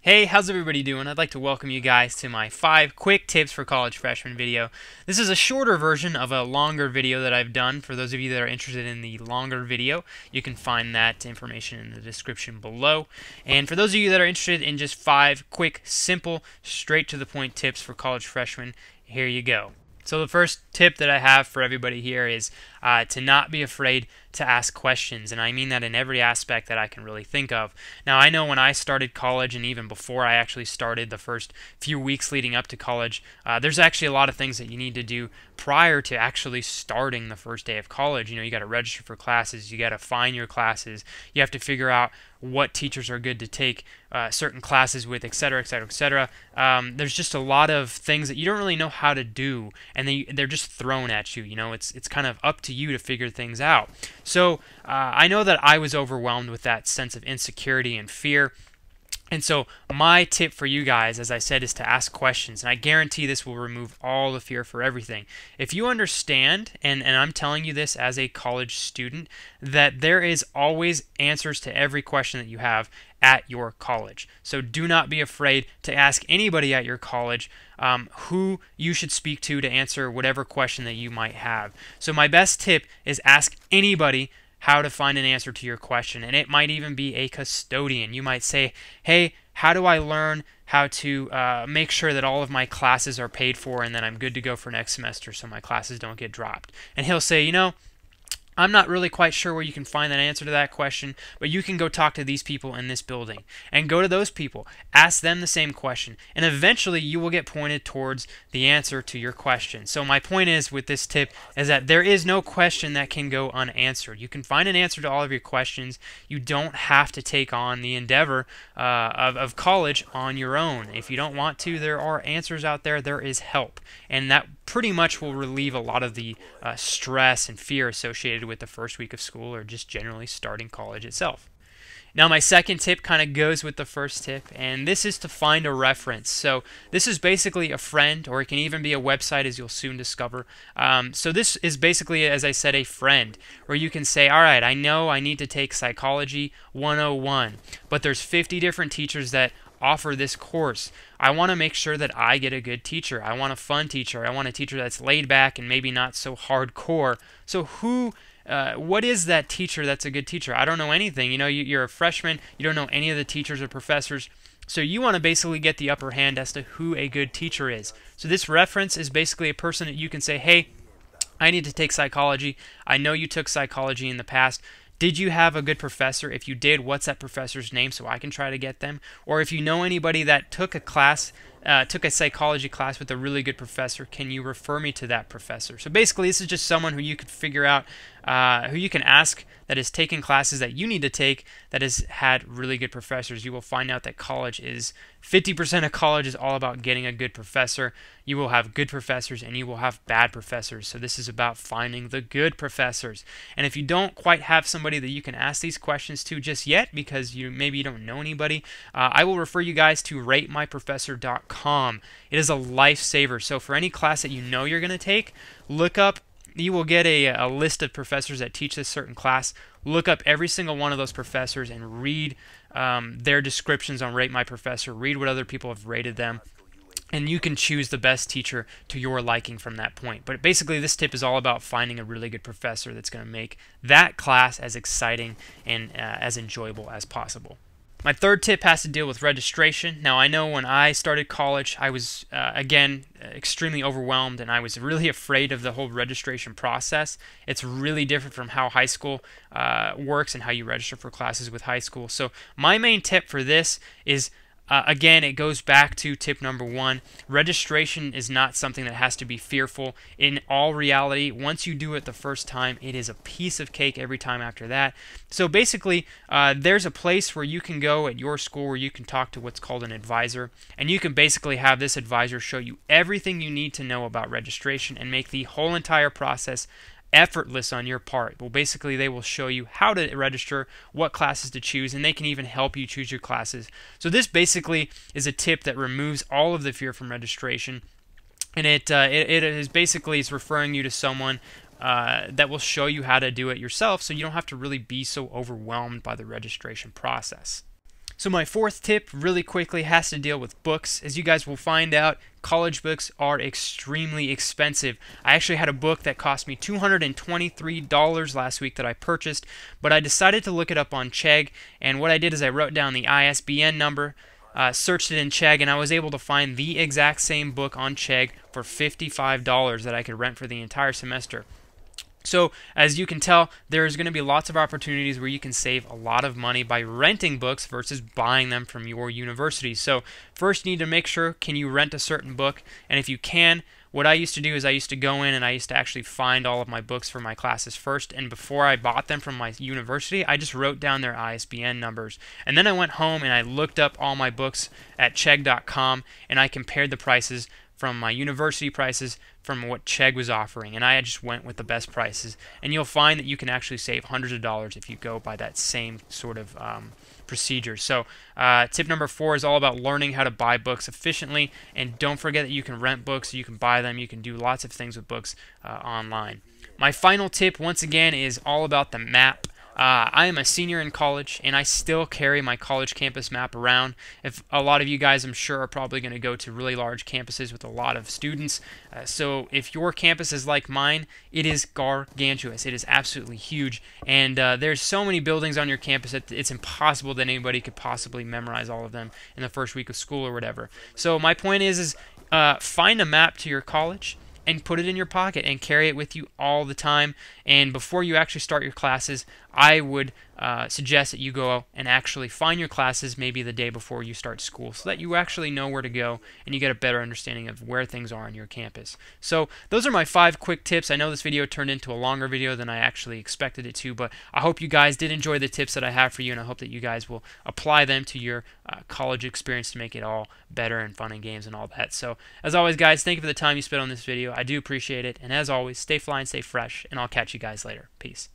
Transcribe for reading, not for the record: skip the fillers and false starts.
Hey, how's everybody doing? I'd like to welcome you guys to my 5 quick tips for college freshmen video. This is a shorter version of a longer video that I've done. For those of you that are interested in the longer video, you can find that information in the description below. And for those of you that are interested in just 5 quick, simple, straight to the point tips for college freshmen, here you go. So the first tip that I have for everybody here is to not be afraid to ask questions, and I mean that in every aspect that I can really think of. Now, I know when I started college, and even before I actually started the first few weeks leading up to college, there's actually a lot of things that you need to do prior to actually starting the first day of college. You know, you got to register for classes, you got to find your classes, you have to figure out what teachers are good to take certain classes with, etc., etc., etc. There's just a lot of things that you don't really know how to do, and they're just thrown at you. You know, it's kind of up to you to figure things out. So I know that I was overwhelmed with that sense of insecurity and fear. And so my tip for you guys, as I said, is to ask questions. And I guarantee this will remove all the fear for everything. If you understand, and I'm telling you this as a college student, that there is always answers to every question that you have at your college. So do not be afraid to ask anybody at your college who you should speak to answer whatever question that you might have. So my best tip is ask anybody how to find an answer to your question, and it might even be a custodian. You might say, hey, how do I learn how to make sure that all of my classes are paid for and that I'm good to go for next semester so my classes don't get dropped? And he'll say, you know, I'm not really quite sure where you can find that answer to that question, but you can go talk to these people in this building. And go to those people. Ask them the same question. And eventually you will get pointed towards the answer to your question. So my point is with this tip is that there is no question that can go unanswered. You can find an answer to all of your questions. You don't have to take on the endeavor of college on your own. If you don't want to, there are answers out there. There is help. And that pretty much will relieve a lot of the stress and fear associated with the first week of school or just generally starting college itself. Now my second tip kind of goes with the first tip, and this is to find a reference. So this is basically a friend, or it can even be a website, as you'll soon discover. So this is basically, as I said, a friend, where you can say, all right, I know I need to take Psychology 101, but there's 50 different teachers that offer this course. I want to make sure that I get a good teacher. I want a fun teacher. I want a teacher that's laid back and maybe not so hardcore. So what is that teacher that's a good teacher? I don't know anything. You know, you're a freshman. You don't know any of the teachers or professors. So you want to basically get the upper hand as to who a good teacher is. So this reference is basically a person that you can say, hey, I need to take psychology. I know you took psychology in the past. Did you have a good professor? If you did, what's that professor's name so I can try to get them? Or if you know anybody that took a psychology class with a really good professor, can you refer me to that professor? So basically, this is just someone who you could figure out, who you can ask that is taking classes that you need to take that has had really good professors. You will find out that 50% of college is all about getting a good professor. You will have good professors and you will have bad professors. So this is about finding the good professors. And if you don't quite have somebody that you can ask these questions to just yet because maybe you don't know anybody, I will refer you guys to ratemyprofessor.com. It is a lifesaver. So for any class that you know you're going to take, look up. You will get a list of professors that teach this certain class. Look up every single one of those professors and read their descriptions on Rate My Professor. Read what other people have rated them. And you can choose the best teacher to your liking from that point. But basically, this tip is all about finding a really good professor that's going to make that class as exciting and as enjoyable as possible. My third tip has to deal with registration. Now, I know when I started college, I was, again, extremely overwhelmed, and I was really afraid of the whole registration process. It's really different from how high school works and how you register for classes with high school. So my main tip for this is, again, it goes back to tip number 1. Registration is not something that has to be fearful. In all reality, once you do it the first time, it is a piece of cake every time after that. So basically, there's a place where you can go at your school where you can talk to what's called an advisor, and you can basically have this advisor show you everything you need to know about registration and make the whole entire process effortless on your part. Well, basically, they will show you how to register, what classes to choose, and they can even help you choose your classes. So this basically is a tip that removes all of the fear from registration, and it is basically referring you to someone that will show you how to do it yourself, so you don't have to really be so overwhelmed by the registration process. So my fourth tip really quickly has to deal with books. As you guys will find out, college books are extremely expensive. I actually had a book that cost me $223 last week that I purchased, but I decided to look it up on Chegg, and what I did is I wrote down the ISBN number, searched it in Chegg, and I was able to find the exact same book on Chegg for $55 that I could rent for the entire semester. So, as you can tell, there's going to be lots of opportunities where you can save a lot of money by renting books versus buying them from your university. So, first you need to make sure, can you rent a certain book? And if you can, what I used to do is I used to go in and I used to actually find all of my books for my classes first, and before I bought them from my university, I just wrote down their ISBN numbers. And then I went home and I looked up all my books at Chegg.com, and I compared the prices from my university prices from what Chegg was offering, and I just went with the best prices. And you'll find that you can actually save hundreds of dollars if you go by that same sort of procedure. So tip number 4 is all about learning how to buy books efficiently, and don't forget that you can rent books, you can buy them, you can do lots of things with books online. My final tip, once again, is all about the map. I am a senior in college, and I still carry my college campus map around. If a lot of you guys, I'm sure, are probably going to go to really large campuses with a lot of students. So if your campus is like mine, it is gargantuous. It is absolutely huge, and there's so many buildings on your campus that it's impossible that anybody could possibly memorize all of them in the first week of school or whatever. So my point is find a map to your college and put it in your pocket and carry it with you all the time. And before you actually start your classes, I would suggest that you go and actually find your classes maybe the day before you start school, so that you actually know where to go and you get a better understanding of where things are on your campus. So those are my 5 quick tips. I know this video turned into a longer video than I actually expected it to, but I hope you guys did enjoy the tips that I have for you, and I hope that you guys will apply them to your college experience to make it all better and fun and games and all that. So as always, guys, thank you for the time you spent on this video. I do appreciate it, and as always, stay fly and stay fresh, and I'll catch you guys later. Peace.